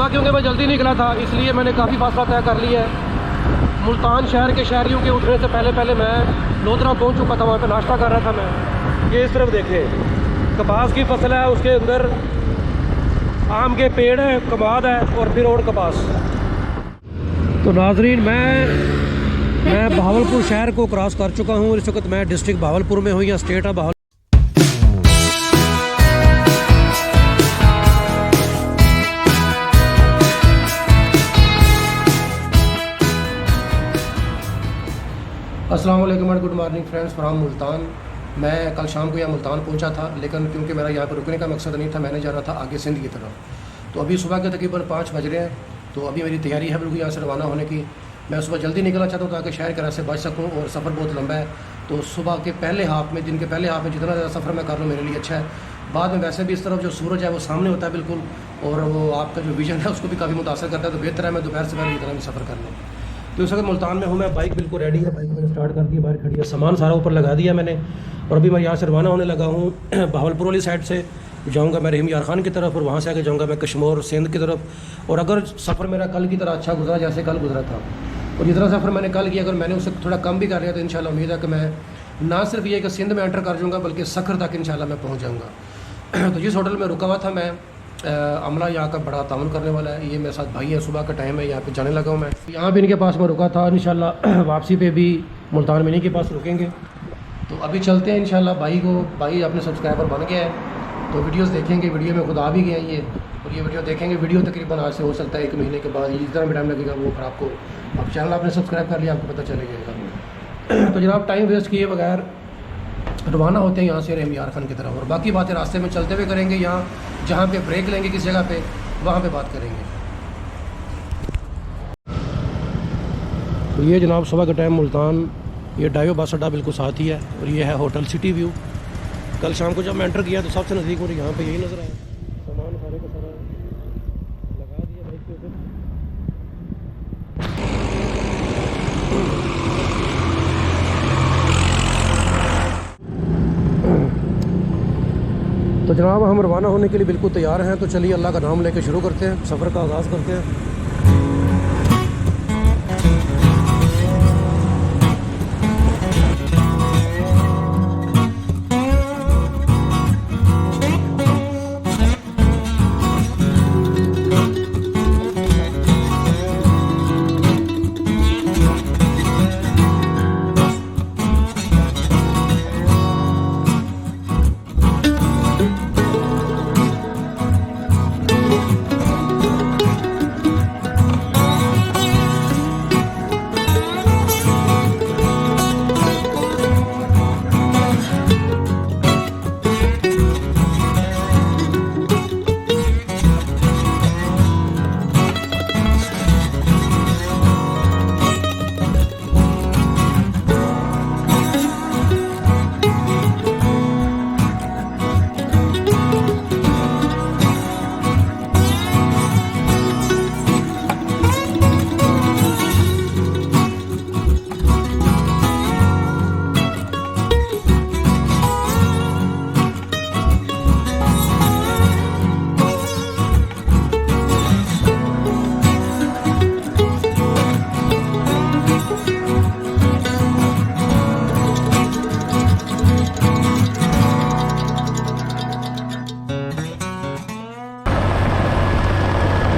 सुबह क्योंकि मैं जल्दी निकला था इसलिए मैंने काफ़ी फासला तय कर लिया है। मुल्तान शहर के शहरियों के उठने से पहले मैं लोधरा पहुंच चुका था। वहाँ पे नाश्ता कर रहा था मैं। ये इस तरफ देखें, कपास की फसल है, उसके अंदर आम के पेड़ है, कबाद है और फिर और कपास। तो नाजरीन मैं बहावलपुर शहर को क्रॉस कर चुका हूँ। इस वक्त मैं डिस्ट्रिक्ट बहावलपुर में हूँ या स्टेट ऑफ बहावलपुर। अस्सलाम वालेकुम and good morning friends from Multan. मैं कल शाम को यहाँ मुल्तान पहुँचा था, लेकिन क्योंकि मेरा यहाँ पर रुकने का मकसद नहीं था, मैंने जाना था आगे सिंध की तरफ। तो अभी सुबह के तकरीबन 5 बज रहे हैं। तो अभी मेरी तैयारी है बिल्कुल यहाँ से रवाना होने की। मैं सुबह जल्दी निकलना चाहता हूँ ताकि शहर के रास्ते बच सकूँ, और सफ़र बहुत लंबा है। तो सुबह के पहले हाफ में, दिन के पहले हाफ में जितना ज़्यादा सफ़र मैं कर लूँ मेरे लिए अच्छा है। बाद में वैसे भी इस तरफ जो सूरज है वो सामने होता है बिल्कुल, और वो आपका जो विजन है उसको भी काफ़ी मुतासर करता है। तो बेहतर है मैं दोपहर से पहले जितना भी सफ़र कर लूँ। तो इस वक्त मुल्तान में हूँ मैं। बाइक बिल्कुल रेडी है, बाइक मैंने स्टार्ट कर दी, बाहर खड़ी है, सामान सारा ऊपर लगा दिया मैंने। और अभी मैं यहाँ से रवाना होने लगा हूँ। बहावलपुर वाली साइड से जाऊँगा मैं रहीम यार खान की तरफ, और वहाँ से आगे जाऊँगा मैं कश्मीर सिंध की तरफ। और अगर सफ़र मेरा कल की तरह अच्छा गुजरा जैसे कल गुजरा था, और जितना सफ़र मैंने कल किया अगर मैंने उससे थोड़ा कम भी कर लिया, तो इंशाल्लाह उम्मीद है कि मैं ना सिर्फ ये कि सिंध में एंटर कर जाऊँगा बल्कि सखर तक इंशाल्लाह मैं पहुँच जाऊँगा। तो जिस होटल में रुका हुआ था मैं, अमला यहाँ का बड़ा ताउन करने वाला है। ये मेरे साथ भाई है, सुबह का टाइम है, यहाँ पे जाने लगा हूँ मैं। यहाँ भी इनके पास मैं रुका था। इंशाल्लाह वापसी पे भी मुल्तान में इन्हीं के पास रुकेंगे। तो अभी चलते हैं इंशाल्लाह। भाई अपने सब्सक्राइबर बन गया है, तो वीडियोस देखेंगे। वीडियो में खुद आ भी गया ये, और ये वीडियो देखेंगे। वीडियो तकरीबन आज से हो सकता है 1 महीने के बाद, जितना भी टाइम लगेगा वो फिर आपको, आप चैनल आपने सब्सक्राइब कर लिया आपको पता चले जाएगा। तो जनाब टाइम वेस्ट किए बगैर रवाना होते हैं यहाँ से रहीम यार खान की तरफ, और बाकी बातें रास्ते में चलते हुए करेंगे। यहाँ जहाँ पे ब्रेक लेंगे किस जगह पे, वहाँ पे बात करेंगे। तो ये जनाब सुबह का टाइम मुल्तान, ये डायो बस अड्डा बिल्कुल साथ ही है, और ये है होटल सिटी व्यू। कल शाम को जब मैं एंटर किया तो सबसे नज़दीक और यहाँ पे यही नज़र आया। सामान सारे का सारा लगा दिया बाइक के ऊपर। तो जनाब हम रवाना होने के लिए बिल्कुल तैयार हैं। तो चलिए अल्लाह का नाम लेकर शुरू करते हैं, सफ़र का आगाज़ करते हैं।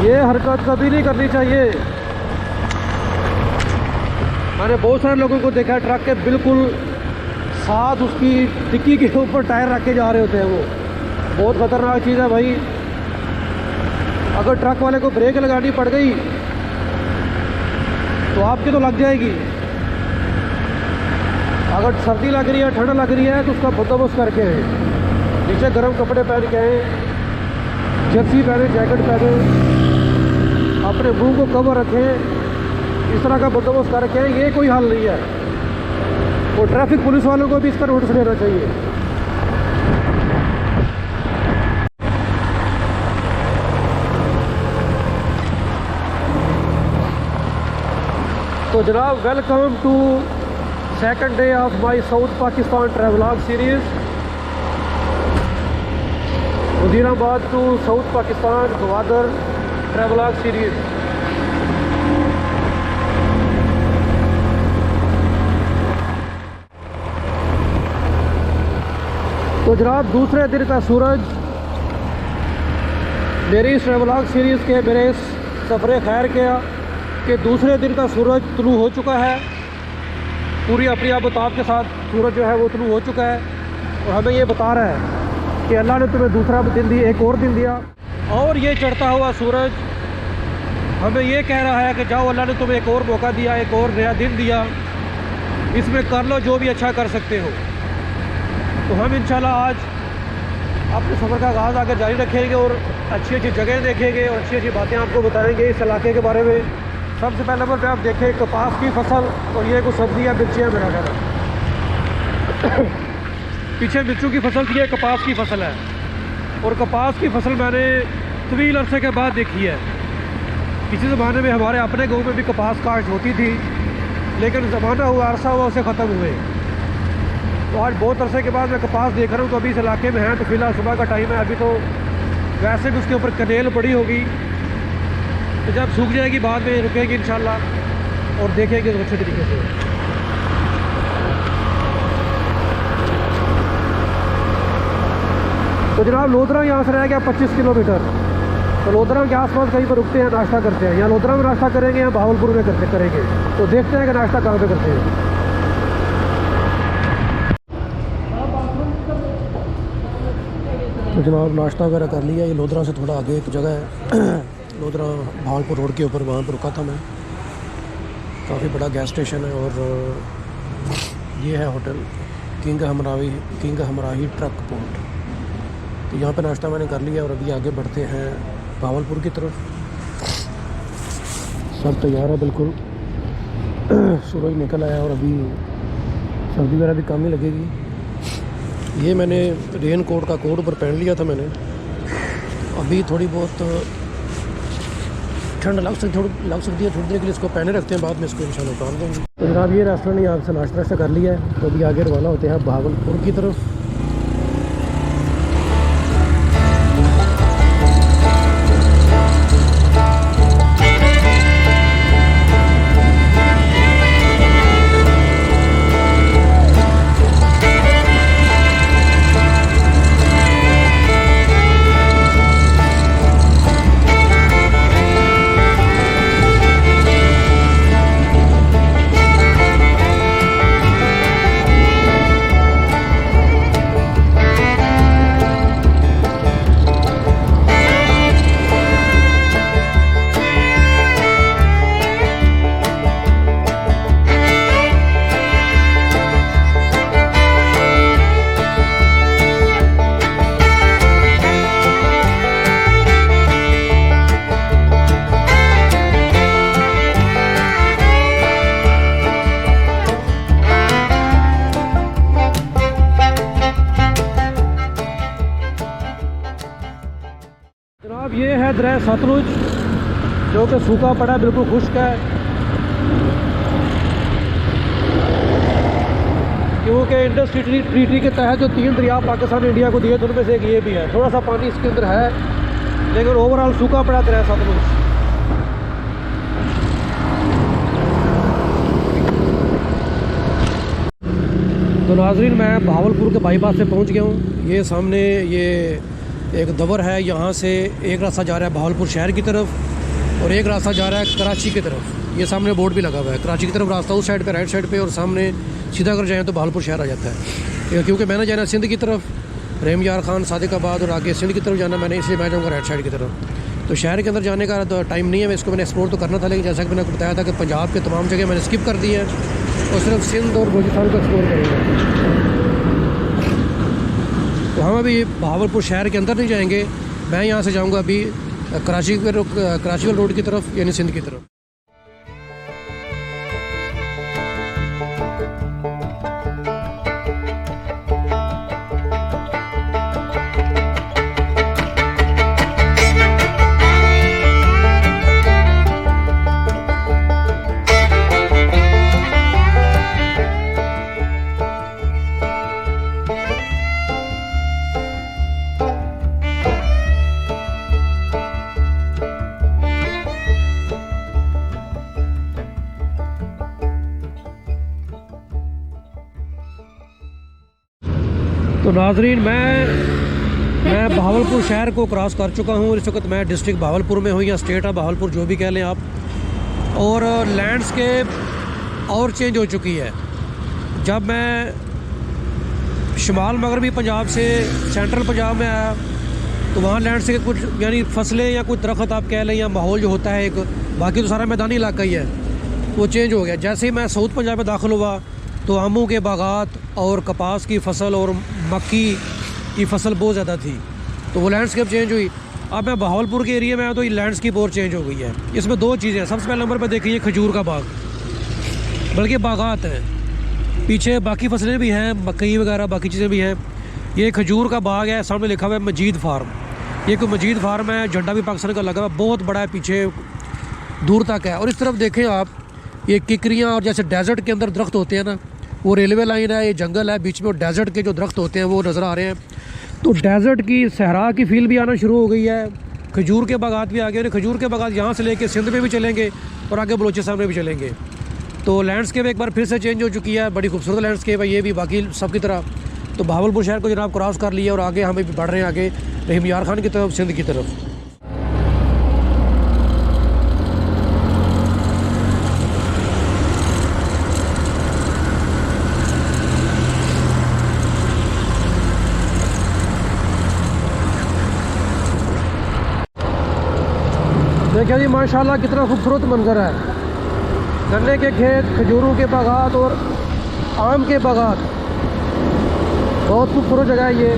ये हरकत कभी नहीं करनी चाहिए। मैंने बहुत सारे लोगों को देखा है ट्रक के बिल्कुल साथ उसकी डिक्की के ऊपर टायर रख के जा रहे होते हैं। वो बहुत ख़तरनाक चीज़ है भाई। अगर ट्रक वाले को ब्रेक लगानी पड़ गई तो आपकी तो लग जाएगी। अगर सर्दी लग रही है, ठंड लग रही है, तो उसका बंदोबस्त करके नीचे गर्म कपड़े पहन के आए, जर्सी पहने, जैकेट पहने, अपने मुंह को कवर रखें, इस तरह का बंदोबस्त कर रखें। ये कोई हल नहीं है। और ट्रैफिक पुलिस वालों को भी इसका नोटिस लेना चाहिए। तो जनाब welcome to second day of my south Pakistan travelogue series. Wazirabad to south Pakistan, Gwadar, travelogue series. तो जनाब दूसरे दिन का सूरज मेरी इस ट्रैवलॉग सीरीज़ के मेरे इस सफ़र खैर के दूसरे दिन का सूरज तुलू हो चुका है। पूरी अपनी आबताब के साथ सूरज जो है वो तुलू हो चुका है और हमें ये बता रहा है कि अल्लाह ने तुम्हें दूसरा दिन दिया, एक और दिन दिया। और ये चढ़ता हुआ सूरज हमें ये कह रहा है कि जाओ, अल्लाह ने तुम्हें एक और मौका दिया, एक और नया दिन दिया, इसमें कर लो जो भी अच्छा कर सकते हो। तो हम इंशाल्लाह आज अपने सफ़र का आगाज़ आकर जारी रखेंगे और अच्छी अच्छी जगह देखेंगे और अच्छी अच्छी बातें आपको बताएंगे इस इलाके के बारे में। सबसे पहले नंबर पे आप देखें कपास की फसल और ये कुछ सब्जियाँ मिर्चियाँ मेरा ख्याल है। पीछे मिर्चों की फसल थी, कपास की फसल है और कपास की फसल मैंने तवील अरसे के बाद देखी है। किसी ज़माने में हमारे अपने गाँव में भी कपास काश्त होती थी, लेकिन ज़माना हुआ, अरसा हुआ, उसे ख़त्म हुए। तो आज बहुत अरसे के बाद मैं कपास देख रहा हूँ। तो अभी इस इलाके में है, तो फिलहाल सुबह का टाइम है, अभी तो वैसे भी उसके ऊपर कनेल पड़ी होगी, तो जब सूख जाएगी बाद में रुकेगी इंशाल्लाह और देखेंगे अच्छे तरीके से। तो जनाब लोधरा यहाँ से रह गया 25 किलोमीटर। तो लोधरा के आसपास कहीं पर रुकते हैं, नाश्ता करते हैं। या लोधरा में नाश्ता करेंगे या बहावलपुर में करेंगे। तो देखते हैं कि नाश्ता कहाँ पे करते हैं। तो जनाब नाश्ता वगैरह कर लिया। ये लोधरा से थोड़ा आगे एक जगह है लोधरा भावलपुर रोड के ऊपर, वहाँ पर रुका था मैं। काफ़ी बड़ा गैस स्टेशन है और ये है होटल किंग हमराही ट्रक पोर्ट। तो यहाँ पे नाश्ता मैंने कर लिया और अभी आगे बढ़ते हैं भावलपुर की तरफ। सब तैयार है बिल्कुल, सूरज निकल आया और अभी सर्दी वगैरह भी कम ही लगेगी। ये मैंने रेन कोट का कोट ऊपर पहन लिया था मैंने। अभी थोड़ी बहुत ठंड लग सकती है, थोड़ी देर के लिए इसको पहने रखते हैं, बाद में इसको इंशाल्लाह उतार देंगे। तो जनाब ये रेस्टोरेंट यहाँ से नाश्ता कर लिया है। तो अभी आगे रवाना होते हैं भावलपुर की तरफ। जनाब ये है दरिया सतलुज, जो कि सूखा पड़ा, बिल्कुल खुश्क है, क्योंकि इंडस्ट्री ट्रीटी के तहत जो 3 दरिया पाकिस्तान इंडिया को दिए थे उनमें से एक ये भी है। थोड़ा सा पानी इसके अंदर है, लेकिन ओवरऑल सूखा पड़ा दरिया सतलुज। तो नाजरीन मैं भावलपुर के बाईपास से पहुंच गया हूं। ये सामने ये एक दवर है, यहाँ से एक रास्ता जा रहा है भावलपुर शहर की तरफ और एक रास्ता जा रहा है कराची की तरफ। ये सामने बोर्ड भी लगा हुआ है, कराची की तरफ रास्ता उस साइड पे, राइट साइड पे, और सामने सीधा अगर जाएँ तो भावलपुर शहर आ जाता है। क्योंकि मैंने जाना सिंध की तरफ, रहीम यार खान, सादिकाबाद और आगे सिंध की तरफ जाना मैंने, इसलिए मैं जाऊँगा राइट साइड की तरफ। तो शहर के अंदर जाने का तो टाइम नहीं है, मैं इसको मैंने एक्सप्लोर तो करना था, लेकिन जैसा कि मैंने बताया था कि पंजाब के तमाम जगह मैंने स्किप कर दी है और सिर्फ सिंध और बलूचिस्तान को एक्सप्लोर करेंगे। तो हम अभी भावलपुर शहर के अंदर नहीं जाएंगे, मैं यहाँ से जाऊँगा अभी कराची वाले रोड की तरफ, यानी सिंध की तरफ। तो नाजरीन, मैं बहावलपुर शहर को क्रॉस कर चुका हूँ। इस वक्त मैं डिस्ट्रिक्ट बहावलपुर में हूँ या स्टेट ऑफ बहावलपुर, जो भी कह लें आप। और लैंडस्केप और चेंज हो चुकी है। जब मैं शुमाल मगरबी पंजाब से सेंट्रल पंजाब में आया तो वहाँ लैंडस्केप कुछ यानी फसलें या कुछ दरख्त आप कह लें या माहौल जो होता है एक, बाकी तो सारा मैदानी इलाका ही है, वो चेंज हो गया। जैसे ही मैं साउथ पंजाब में दाखिल हुआ तो आमों के बागात और कपास की फसल और मक्की की फसल बहुत ज़्यादा थी, तो वो लैंडस्केप चेंज हुई। अब मैं बहावलपुर के एरिया में आया तो ये लैंडस्केप और चेंज हो गई है। इसमें दो चीज़ें हैं। सबसे पहले नंबर पर देखिए खजूर का बाग, बल्कि बागात हैं, पीछे बाकी फसलें भी हैं, मकई वगैरह बाकी चीज़ें भी हैं। ये खजूर का बाग है, सामने लिखा हुआ है मजीद फार्म। ये कोई मजीद फार्म है, झंडा भी पाकिस्तान का लगा हुआ है, बहुत बड़ा है, पीछे दूर तक है। और इस तरफ देखें आप, ये किकरियाँ और जैसे डेजर्ट के अंदर दरख्त होते हैं ना, वो रेलवे लाइन है, ये जंगल है, बीच में वो डेजर्ट के जो दरख्त होते हैं वो नज़र आ रहे हैं। तो डेजर्ट की सहरा की फील भी आना शुरू हो गई है, खजूर के बागात भी आ गए। और खजूर के बागात यहाँ से लेके सिंध में भी चलेंगे और आगे बलोचिस्तान में भी चलेंगे। तो लैंडस्केप एक बार फिर से चेंज हो चुकी है, बड़ी खूबसूरत लैंडस्केप है ये भी बाकी सब की तरह। तो बहावलपुर शहर को जनाब क्रॉस कर लिया और आगे हमें बढ़ रहे हैं आगे रहीम यार खान की तरफ, सिंध की तरफ। देखिए जी माशाल्लाह कितना खूबसूरत मंजर है। गन्ने के खेत, खजूरों के बागात और आम के बागात, बहुत खूबसूरत जगह है ये।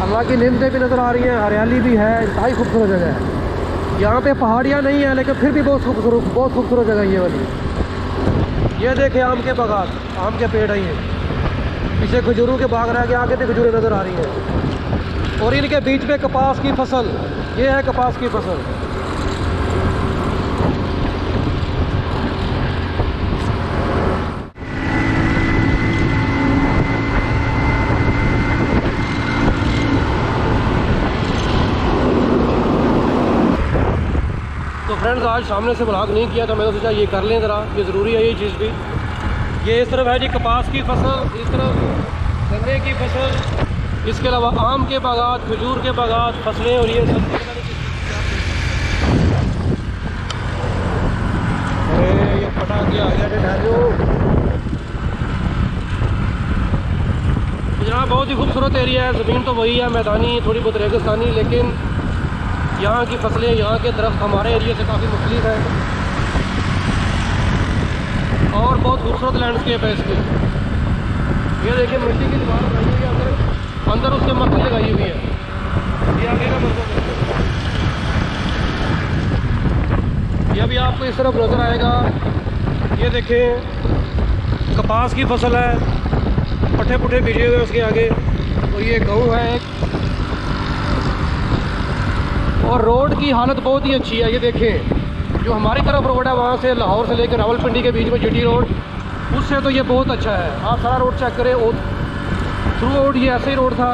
अल्लाह की नेमतें भी नज़र आ रही हैं, हरियाली भी है, इंतहाई खूबसूरत जगह है। यहाँ पे पहाड़ियाँ नहीं हैं लेकिन फिर भी बहुत खूबसूरत जगह है ये वाली। ये देखें आम के बागात, आम के पेड़ है ये, पीछे खजूरों के बाग रह के आगे भी खजूरें नज़र आ रही हैं। और इनके बीच में कपास की फसल, ये है कपास की फसल। तो फ्रेंड्स, आज सामने से ब्लॉग नहीं किया तो मैंने सोचा ये कर लें ज़रा, ये ज़रूरी है ये चीज़ भी। ये इस तरफ है जी कपास की फसल, इस तरफ गन्ने की फसल, इसके अलावा आम के बागात, खजूर के बागात, फसलें। और ये सब ये फटा गया जनाब, बहुत ही खूबसूरत एरिया है। ज़मीन तो वही है, मैदानी, थोड़ी बहुत रेगिस्तानी, लेकिन यहाँ की फसलें, यहाँ के दरख्त हमारे एरिया से काफ़ी मुख्तलिफ है और बहुत खूबसूरत लैंडस्केप है इसकी। ये देखिए मिट्टी की दीवार बनाई हुई है, अंदर उसके मक्की लगाई हुई है। ये आगे का मंजर, ये अभी आपको इस तरफ नज़र आएगा। ये देखें कपास की फसल है, पट्टे पुट्टे बिछे हुए उसके आगे, और ये गेहूँ है एक। और रोड की हालत बहुत ही अच्छी है। ये देखें जो हमारी तरफ रोड है, वहाँ से लाहौर से लेकर रावलपिंडी के बीच में जीटी रोड, उससे तो ये बहुत अच्छा है। आप सारा रोड चेक करें, थ्रू आउट ये ऐसे ही रोड था,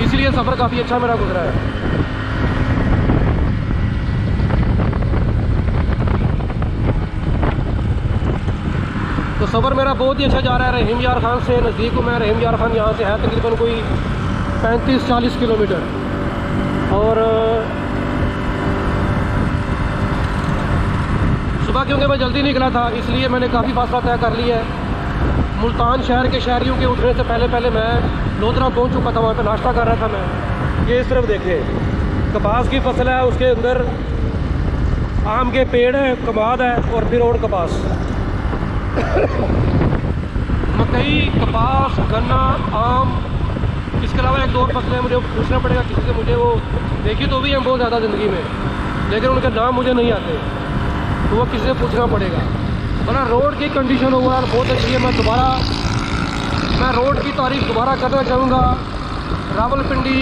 इसलिए सफ़र काफ़ी अच्छा मेरा गुजरा है। तो सफ़र मेरा बहुत ही अच्छा जा रहा है। रहीम यार खान से नज़दीक हूँ मैं। रहीम यार खान यहाँ से है तकरीबन कोई 35-40 किलोमीटर। और सुबह क्योंकि मैं जल्दी निकला था इसलिए मैंने काफ़ी फासला तय कर लिया है। मुल्तान शहर के शहरियों के उठने से पहले मैं लोधरा पहुंच चुका था, वहाँ पे नाश्ता कर रहा था मैं। ये इस तरफ देखें कपास की फसल है, उसके अंदर आम के पेड़ है, कमाद है और फिर और कपास मकई, कपास, गन्ना, आम, इसके अलावा एक दो और फसलें मुझे पूछना पड़ेगा किसी से। मुझे वो देखी तो भी है बहुत ज़्यादा ज़िंदगी में, लेकिन उनके नाम मुझे नहीं आते, तो वो किसी से पूछना पड़ेगा। वरना रोड की कंडीशन हुआ है बहुत अच्छी है। मैं रोड की तारीफ दोबारा करना चाहूँगा। रावलपिंडी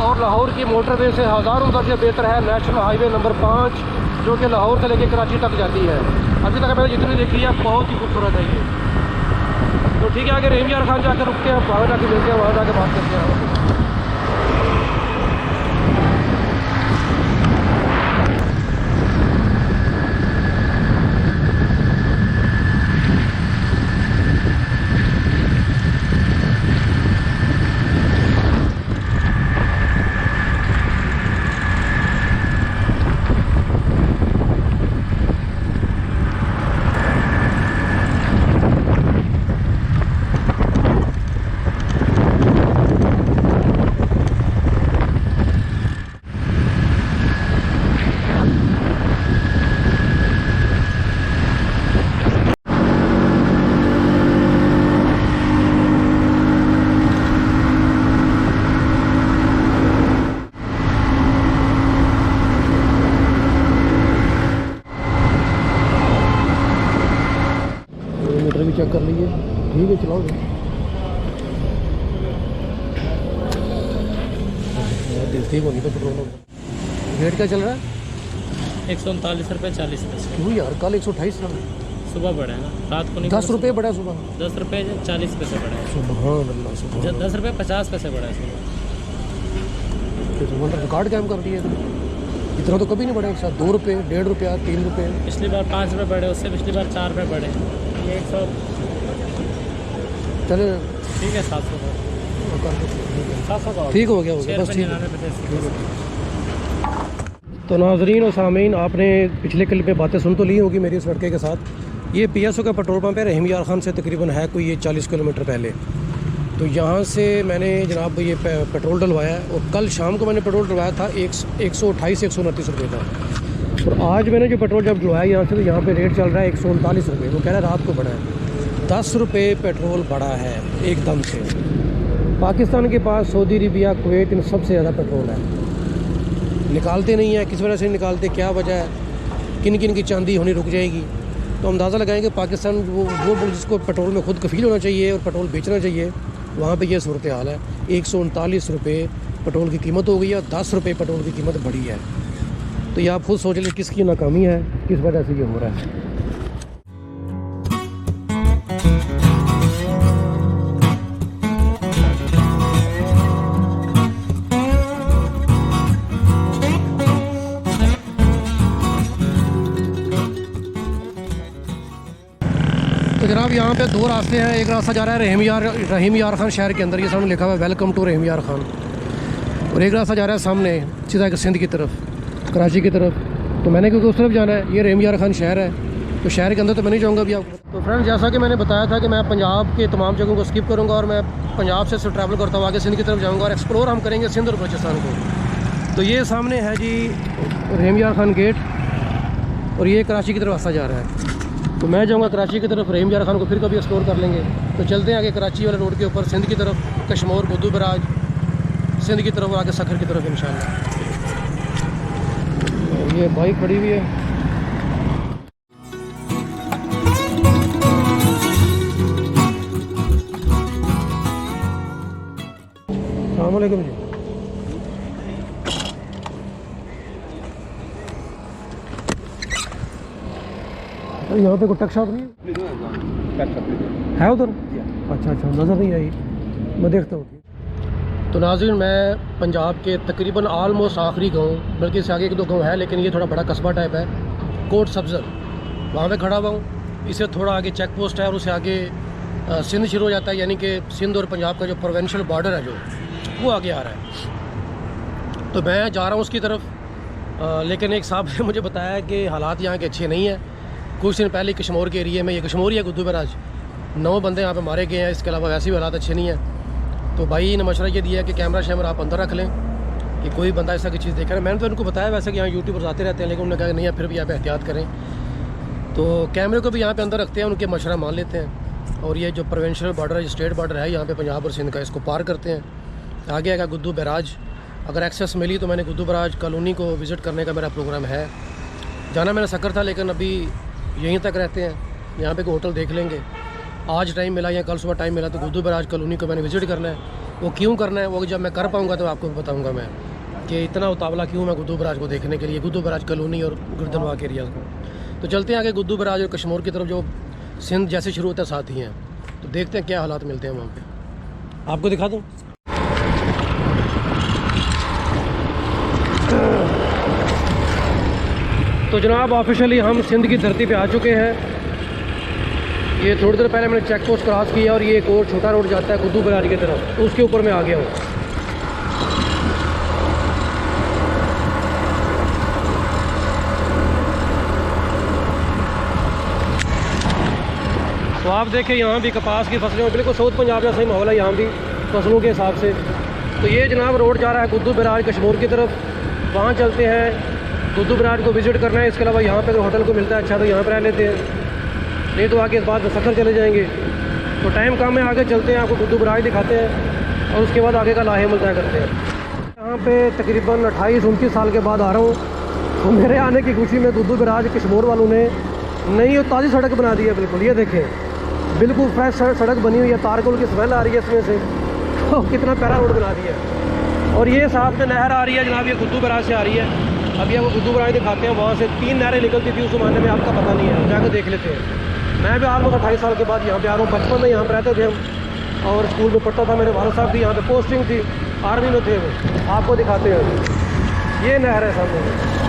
और लाहौर की मोटरवे से हज़ारों दर्जे बेहतर है नेशनल हाईवे नंबर 5, जो कि लाहौर से लेकर कराची तक जाती है। अभी तक मैंने जितनी देखी है बहुत ही खूबसूरत है ये। तो ठीक है, आगे रहीम यार खान जाकर रुकते हैं, वहाँ जाके मिलते हैं, वहाँ जाके बात करते हैं। ठीक होगी तो पेट्रोल होगा। रेट क्या चल रहा है? 139 रुपये 40 पैसे। क्यों यार, कल 128 था। सुबह बढ़ा है ना, रात को नहीं। 10 रुपये बढ़ा सुबह। 10 रुपये 40 पैसे बढ़ा है। सुभान अल्लाह, सुभान 10 रुपये 50 पैसे बढ़ा है सुबह। अल्लाह। रिकॉर्ड कायम कर दिए। इतना तो कभी नहीं बढ़ा एक साथ। 2 रुपये, 1.5 रुपया, 3 रुपये। पिछली बार 5 रुपये बढ़े, उससे पिछली बार 4 रुपये बढ़े। ये 100 चले ठीक है 700 का। 700 का ठीक हो गया, हो गया बस, ठीक है। 99 तो नाजरीन और सामीन, आपने पिछले क्लिप में बातें सुन तो ली होगी मेरी इस लड़के के साथ। ये PSO का पेट्रोल पंप है, रहीम यार खान से तकरीबन है कोई ये 40 किलोमीटर पहले। तो यहाँ से मैंने जनाब ये पेट्रोल डलवाया है, और कल शाम को मैंने पेट्रोल डलवाया था 128-129 रुपये का। और आज मैंने जो पेट्रोल जब डलवाया यहाँ से, तो यहाँ पे रेट चल रहा है 139 रुपये। वो कह रहा है रात को बढ़ा है। 10 रुपये पेट्रोल बढ़ा है एकदम से। पाकिस्तान के पास सऊदी अरबिया, कुवैत, इन सबसे ज़्यादा पेट्रोल है। निकालते नहीं है, किस वजह से निकालते, क्या वजह है, किन किन की चांदी होनी रुक जाएगी। तो अंदाज़ा लगाएंगे पाकिस्तान वो मुल्क जिसको पेट्रोल में खुद कफ़ील होना चाहिए और पेट्रोल बेचना चाहिए, वहाँ पे ये सूरत हाल है। 139 रुपये पेट्रोल की कीमत हो गई है और 10 रुपये पेट्रोल की कीमत बढ़ी है। तो ये आप खुद सोच लें किसकी नाकामी है, किस वजह से ये हो रहा है। तो जनाब यहाँ पे 2 रास्ते हैं। एक रास्ता जा रहा है रहीम यार खान शहर के अंदर, ये सामने लिखा हुआ है वेलकम टू रहीम यार खान। और एक रास्ता जा रहा है सामने सीधा सिंध की तरफ, कराची की तरफ। तो मैंने क्योंकि उस तरफ जाना है, ये रहीम यार खान शहर है, तो शहर के अंदर तो मैं नहीं जाऊँगा अभी आपको। तो फ्रेंड, जैसा कि मैंने बताया था कि मैं पंजाब के तमाम जगहों को स्किप करूँगा और मैं पंजाब से सिर्फ ट्रैवल करता हुआ आगे सिंध की तरफ जाऊँगा और एक्सप्लोर हम करेंगे सिंध और बलूचिस्तान को। तो ये सामने है जी रहीम यार खान गेट, और ये कराची की तरफ रास्ता जा रहा है। तो मैं जाऊँगा कराची की तरफ, रहीम यार खान को फिर कभी एक्सप्लोर कर लेंगे। तो चलते हैं आगे कराची वाले रोड के ऊपर सिंध की तरफ, कश्मोर, बुद्धू बराज, सिंध की तरफ और आगे सखर की तरफ इंशाल्लाह। ये बाइक खड़ी हुई है। अस्सलाम वालेकुम जी। यहाँ पे कोई टक शॉप नहीं है उधर? अच्छा, नज़र नहीं आई, मैं देखता हूँ। तो नाज़रीन, मैं पंजाब के तकरीबन आलमोस्ट आखिरी गाँव, बल्कि इससे आगे 1-2 गाँव है, लेकिन ये थोड़ा बड़ा कस्बा टाइप है, कोट सब्ज़र, वहाँ पे खड़ा हुआ हूँ। इससे थोड़ा आगे चेक पोस्ट है और उससे आगे सिंध शुरू हो जाता है, यानी कि सिंध और पंजाब का जो प्रोविंशियल बॉर्डर है जो वो आगे आ रहा है। तो मैं जा रहा हूँ उसकी तरफ, लेकिन एक साहब ने मुझे बताया कि हालात यहाँ के अच्छे नहीं हैं। कुछ दिन पहले कश्मोर के एरिए में, ये कश्मोर ही है, गुद्दू बराज, 9 बंदे यहाँ पे मारे गए हैं। इसके अलावा वैसे भी हालात अच्छे नहीं हैं। तो भाई ने मशवरा ये दिया है कि कैमरा शैमरा आप अंदर रख लें कि कोई बंदा ऐसा की चीज़ देख रहा है। मैंने तो उनको बताया वैसे कि यहाँ यूट्यूबर्स आते रहते हैं, लेकिन उन्होंने कहा नहीं है, फिर भी यहाँ पे एहतियात करें। तो कैमरे को भी यहाँ पे अंदर रखते हैं, उनके मशवरा मान लेते हैं। और ये जो प्रोविंशियल बॉर्डर है, स्टेट बॉर्डर है यहाँ पे पंजाब और सिंध का, इसको पार करते हैं। आगे आएगा गुद्दू बराज। अगर एक्सेस मिली तो मैंने गुद्दू बराज कॉलोनी को विज़िट करने का मेरा प्रोग्राम है। जाना मैंने सकर था, लेकिन अभी यहीं तक रहते हैं, यहाँ पे कोई होटल देख लेंगे। आज टाइम मिला या कल सुबह टाइम मिला तो गुद्दू बराज कॉलोनी को मैंने विज़िट करना है। वो क्यों करना है, वो जब मैं कर पाऊँगा तो आपको बताऊँगा मैं कि इतना उतावला क्यों मैं गुद्दू बराज को देखने के लिए, गुद्दू बराज कॉलोनी और गुरदनवा के एरिया को। तो चलते हैं आगे गुद्दू बराज और कश्मोर की तरफ, जो सिंध जैसे शुरू होता है साथ ही हैं। तो देखते हैं क्या हालात मिलते हैं वहाँ पे, आपको दिखा दूँ। तो जनाब ऑफिशियली हम सिंध की धरती पे आ चुके हैं। ये थोड़ी देर पहले मैंने चेक पोस्ट क्रॉस किया और ये एक और छोटा रोड जाता है गुद्दू बराज की तरफ, तो उसके ऊपर मैं आ गया हूँ। तो आप देखें यहाँ भी कपास की फसलें, बिल्कुल साउथ पंजाब जैसा ही माहौल है यहाँ भी फसलों के हिसाब से। तो ये जनाब रोड जा रहा है गुद्दू बराज कश्मोर की तरफ, वहाँ चलते हैं। गुद्दू बराज को विज़िट करना है। इसके अलावा यहाँ पे अगर होटल को मिलता है अच्छा तो यहाँ पर रह लेते हैं, नहीं तो आगे इस बात में सफ़र चले जाएंगे। तो टाइम कम है, आगे चलते हैं, आपको गुद्दू बराज दिखाते हैं और उसके बाद आगे का लाहेमल तय करते हैं। यहाँ पे तकरीबन 28-29 साल के बाद आ रहा हूँ। तो मेरे आने की खुशी में गुद्दू बराज कश्मोर वालों ने नई और ताज़ी सड़क बना दी है। बिल्कुल ये देखें, बिल्कुल फ्रेश सड़क बनी हुई है, तारकोल की स्मेल आ रही है इसमें से। तो कितना प्यारा रोड बना दिया है। और ये सामने नहर आ रही है जनाब, ये खुद्दू बराज से आ रही है। अभी आपको खुद्दू बराज दिखाते हैं। वहाँ से 3 नहरें निकलती थी उस ज़माने में, आपका पता नहीं है, जाकर देख लेते हैं। मैं भी ऑलमोस्ट 28 साल के बाद यहाँ पे आ रहा हूँ। बचपन में यहाँ पर रहते थे हम और स्कूल में पढ़ता था। मेरे वालिद साहब भी यहाँ पे पोस्टिंग थी, आर्मी में थे वो। आपको दिखाते हैं, ये नहर है सामने।